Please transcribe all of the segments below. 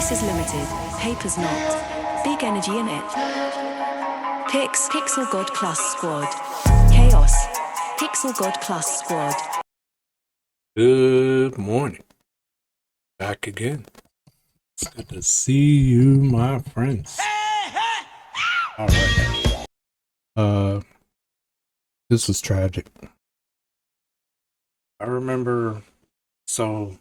Space is limited, paper's not. Big energy in it. Pixelgod+SQUAD. Chaos. Pixelgod+SQUAD. Good morning. Back again. It's good to see you, my friends. Alright. This was tragic. I remember talking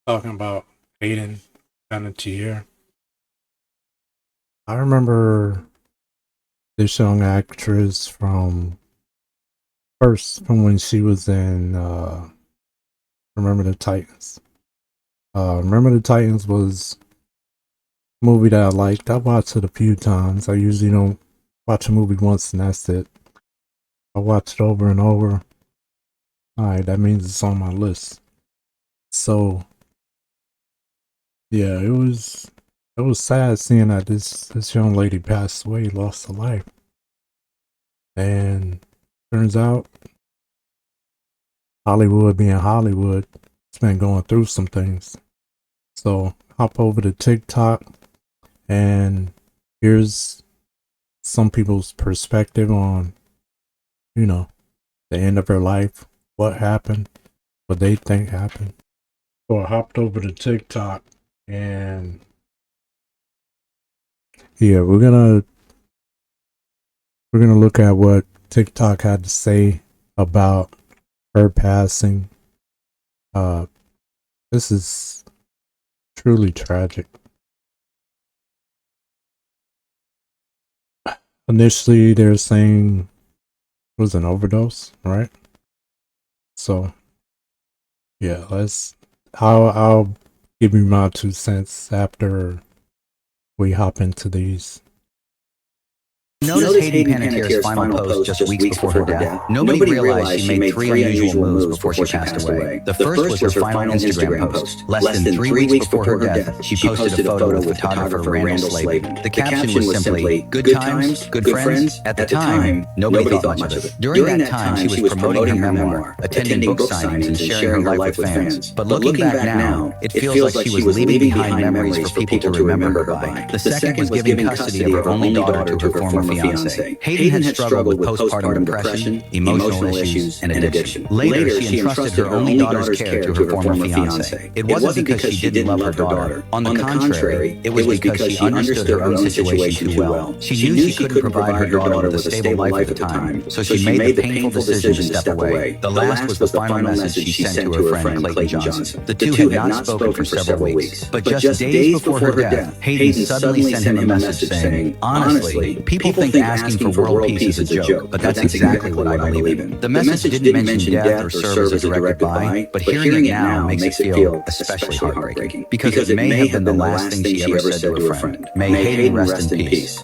about Hayden Panettiere. I remember this young actress from when she was in Remember the Titans. Remember the Titans was a movie that I liked. I watched it a few times. I usually don't watch a movie once and that's it. I watched it over and over. Alright, that means it's on my list. So yeah, it was sad seeing that this young lady passed away, lost her life. And turns out Hollywood being Hollywood, it's been going through some things. So hop over to TikTok and here's some people's perspective on, the end of her life, what happened, what they think happened. So I hopped over to TikTok and yeah, we're gonna look at what TikTok had to say about her passing. This is truly tragic. Initially, they're saying it was an overdose, right? So, yeah, I'll give you my 2 cents after we hop into these. Notice Hayden Panettiere's final post just weeks before her death. Nobody realized she made 3 unusual moves before she passed away. The first was her final Instagram post. Less than 3 weeks before her death, she posted a photo with photographer Randall Slavin. The caption was simply, "Good times, good friends." At the time, nobody thought much of it. During that time, she was promoting her memoir, attending book signings, and sharing her life with fans. But looking back now, it feels like she was leaving behind memories for people to remember her by. The second was giving custody of her only daughter to her former fiancé. Hayden had struggled with postpartum depression, emotional issues, and addiction. Later, she entrusted her only daughter's care to her former fiancé. It wasn't because she didn't love her daughter. On the contrary, it was because she understood her own situation too well. She knew she couldn't provide her daughter with a stable life at the time, so she made the painful decision to step away. The last was the final message she sent to her friend Clayton Johnson. The two had not spoken for several weeks, but just days before her death, Hayden suddenly sent him a message saying, "Honestly, people think asking for world peace is a joke, but that's exactly what I believe in." The message didn't mention death or serve as a direct goodbye, but hearing it now makes it feel especially heartbreaking, because it may have been the last thing she ever said to a friend. May Hayden rest in peace.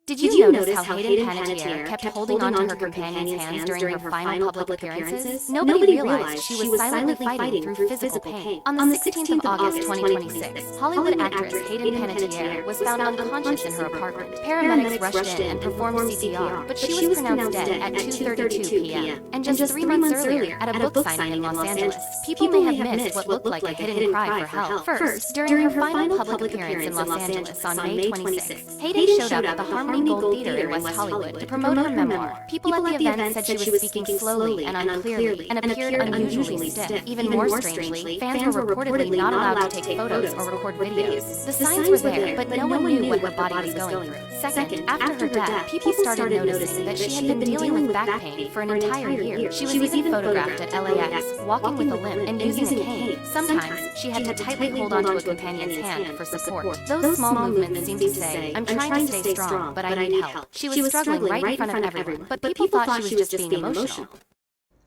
Did you notice how Hayden Panettiere kept holding onto her companion's hands during her final public appearances? Nobody realized she was silently fighting through physical pain. On the 16th of August 2026, Hollywood actress Hayden Panettiere was found unconscious in her apartment. Paramedics rushed in and performed CPR, but she was pronounced dead at 2:32 p.m. And just 3 months earlier, at a book signing in Los Angeles, people may have missed what looked like a hidden cry for help. First, during her final public appearance in Los Angeles on May 26, Hayden showed up at the Harmony Gold Theater in West Hollywood to promote her memoir. People at the event said she was speaking slowly and unclearly and appeared unusually stiff. Even more strangely, fans were reportedly not allowed to take photos or record videos. The signs were there, but no one knew what her body was going through. Second, after her death, people started noticing that she had been dealing with back pain for an entire year. She was even photographed at LAX, walking with a limp and using a cane. Sometimes, she had to tightly hold onto a companion's hand for support. Those small movements seemed to say, "I'm trying to stay strong, but I need help." She was struggling right in front of everyone, but people thought she was just being emotional.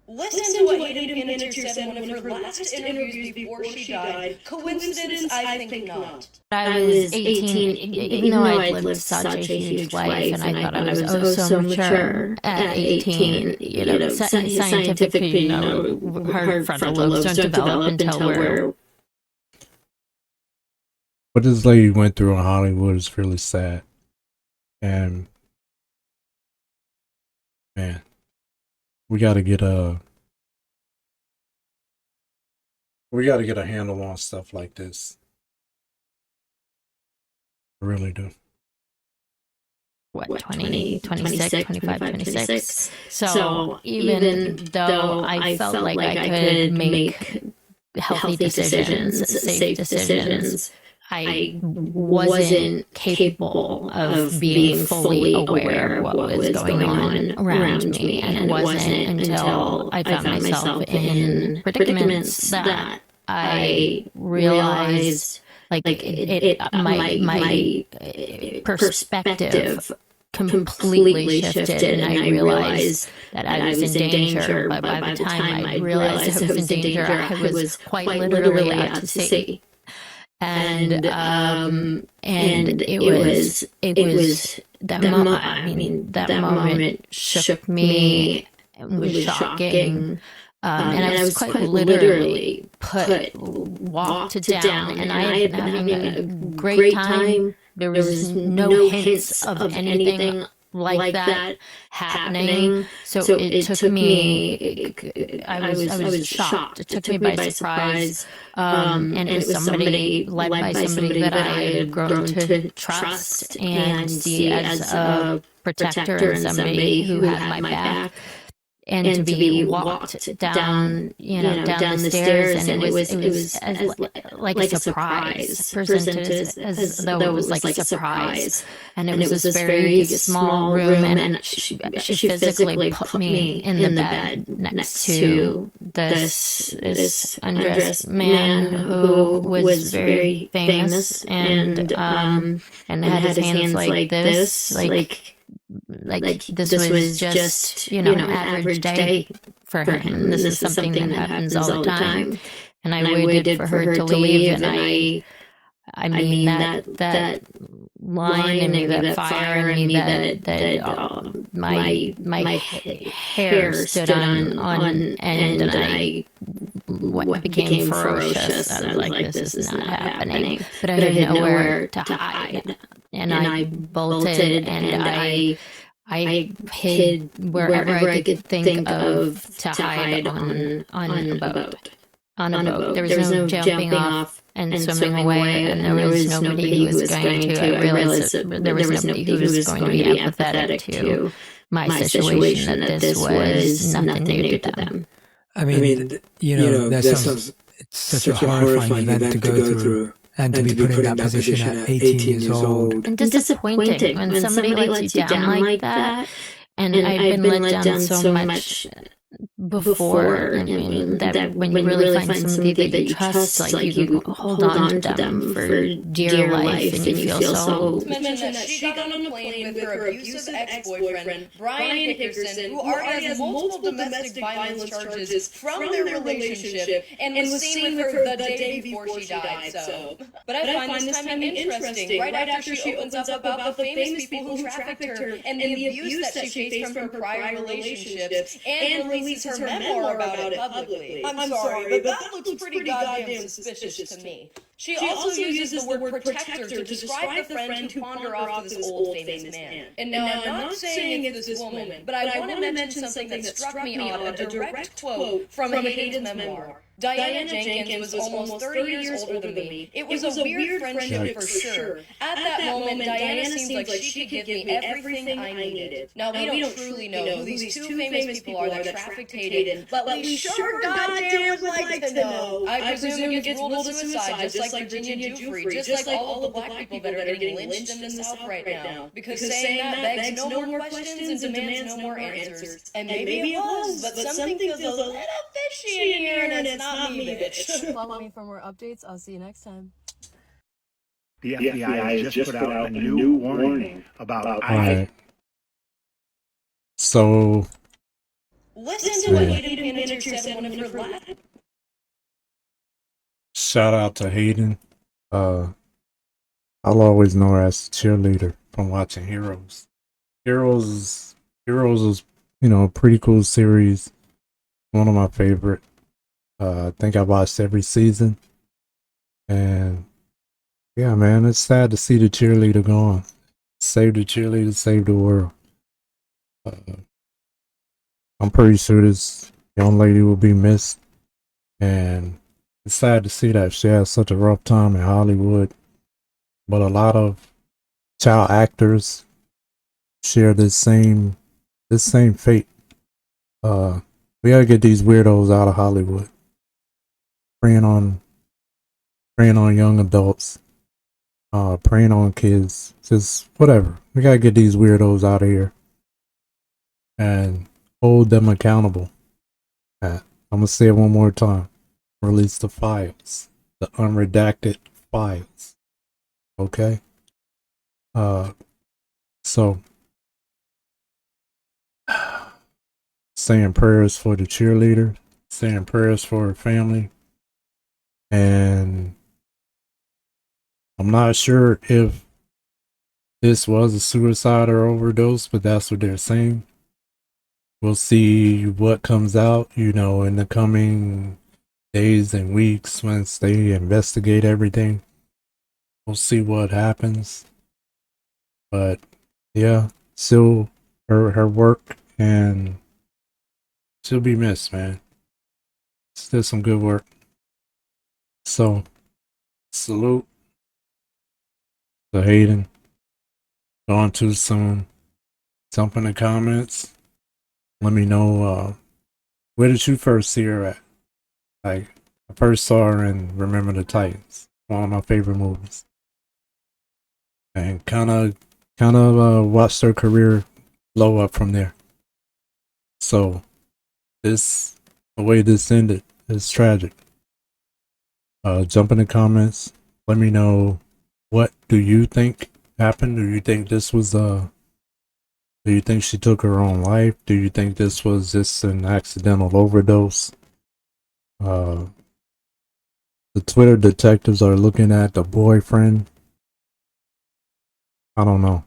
Listen to what Hayden Panettiere said in one of her last interviews before she died. Coincidence? I think not. I was 18, even though I'd lived such a huge life, and I thought I was so mature at 18. Scientifically, her frontal lobes don't develop until we're... What this lady went through in Hollywood is really sad. And man, we gotta get a handle on stuff like this. I really do. What, 20, 26, 25, 26. So even though I felt like I could make healthy decisions, safe decisions, I wasn't capable of being fully aware of what was going on around me. And it wasn't until I found myself in predicaments that I realized my perspective completely shifted, and I realized that I was in danger. But by the time I realized I was in danger, I was quite literally out to sea. And it was that moment. I mean, that moment shook me. It was shocking. And I was quite literally walked down, and I had been having a great time. There was no hints of anything like that happening. So it took me, I was shocked. It took me by surprise. And it was somebody, led by somebody that I had grown to trust and see as a protector and somebody who had my back. And to be walked down, down the stairs, and it was like a surprise, presented as though it was like a surprise. And it was this very small room, and she physically put me in the bed next to this undressed man who was very famous and had his hands like this, like this was just an average day for him. This is something that happens all the time. And I waited for her to leave, and I mean that line in me, that fire in me, that my hair stood on end, and I became ferocious. I was like, this is not happening. But I had nowhere to hide. And I bolted, and I hid wherever I could think of to hide on a boat. On a boat. There was no jumping off and swimming away, and there was nobody who was going to. I realized that there was nobody who was going to be empathetic to my situation, that this was nothing new to them. I mean, that sounds, it's such a horrifying event to go through. And to be put in that position at 18 years old. And disappointing when somebody lets you down like that. And I've been let down so much before. I mean, that when you really find somebody that you trust, like you hold on to them for dear life, and you feel so... Mentioned that she got on a plane with her abusive ex-boyfriend, Brian Hickerson, who already has multiple domestic violence charges from their relationship, and was seen with her the day before she died. But I find this timing interesting, right after she opens up about the famous people who trafficked her and the abuse that she faced from her prior relationships, and releases her memoir about it publicly. I'm sorry, but that looks pretty goddamn suspicious to me. She also uses the word protector to describe the friend who pawned her off to this old famous man. And now I'm not saying it's this woman, but I want to mention something that struck me odd, a direct quote from Hayden's memoir. Diana Jenkins was almost 30 years older than me. It was a weird friendship for sure. At that moment, Diana seemed like she could give me everything I needed. Now, we don't truly know who these two famous people are that trafficked Hayden, but we sure goddamn would like to know. I presume it gets ruled a suicide, just like Virginia Giuffre, just like all the black people that are getting lynched in the South right now. Because saying that begs no more questions and demands no more answers. And maybe it was, but something feels a little fishy in here, and it's not me, bitch. Follow me for more updates. I'll see you next time. The FBI has just put out a new warning about Alright. So Listen to what Hayden Panettiere said in one of her last. shout out to Hayden. I'll always know her as cheerleader from watching Heroes. Heroes is a pretty cool series. One of my favorite. I think I watched every season. And yeah, man, it's sad to see the cheerleader gone. Save the cheerleader, save the world. I'm pretty sure this young lady will be missed. And it's sad to see that she has such a rough time in Hollywood. But a lot of child actors share this same fate. We gotta get these weirdos out of Hollywood. Preying on young adults, preying on kids, just whatever. We gotta get these weirdos out of here and hold them accountable. I'm gonna say it one more time. Release the files, the unredacted files. Okay. So saying prayers for the cheerleader, saying prayers for her family, and I'm not sure if this was a suicide or overdose, but that's what they're saying. We'll see what comes out, you know, in the coming days and weeks once they investigate everything. We'll see what happens. But yeah, still her work, and she'll be missed, man. Still some good work. So salute to Hayden. Gone too soon. Jump in the comments. Let me know where did you first see her at? Like, I first saw her in Remember the Titans, one of my favorite movies, and kind of watched her career blow up from there. So the way this ended is tragic. Jump in the comments. Let me know, what do you think happened? Do you think this was do you think she took her own life? Do you think this was just an accidental overdose? The Twitter detectives are looking at the boyfriend. I don't know.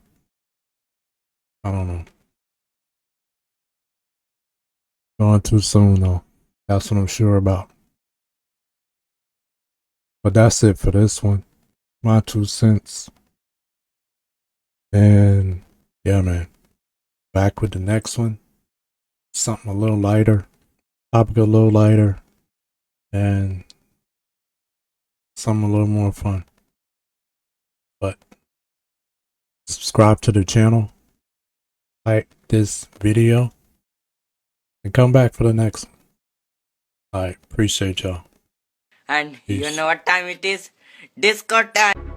Going too soon though. That's what I'm sure about. But that's it for this one. My 2 cents. And yeah, man. Back with the next one. Something a little lighter. Topic a little lighter. And something a little more fun. But subscribe to the channel. Like this video. And come back for the next one. Alright, appreciate y'all. And Peace. you know what time it is? Disco time.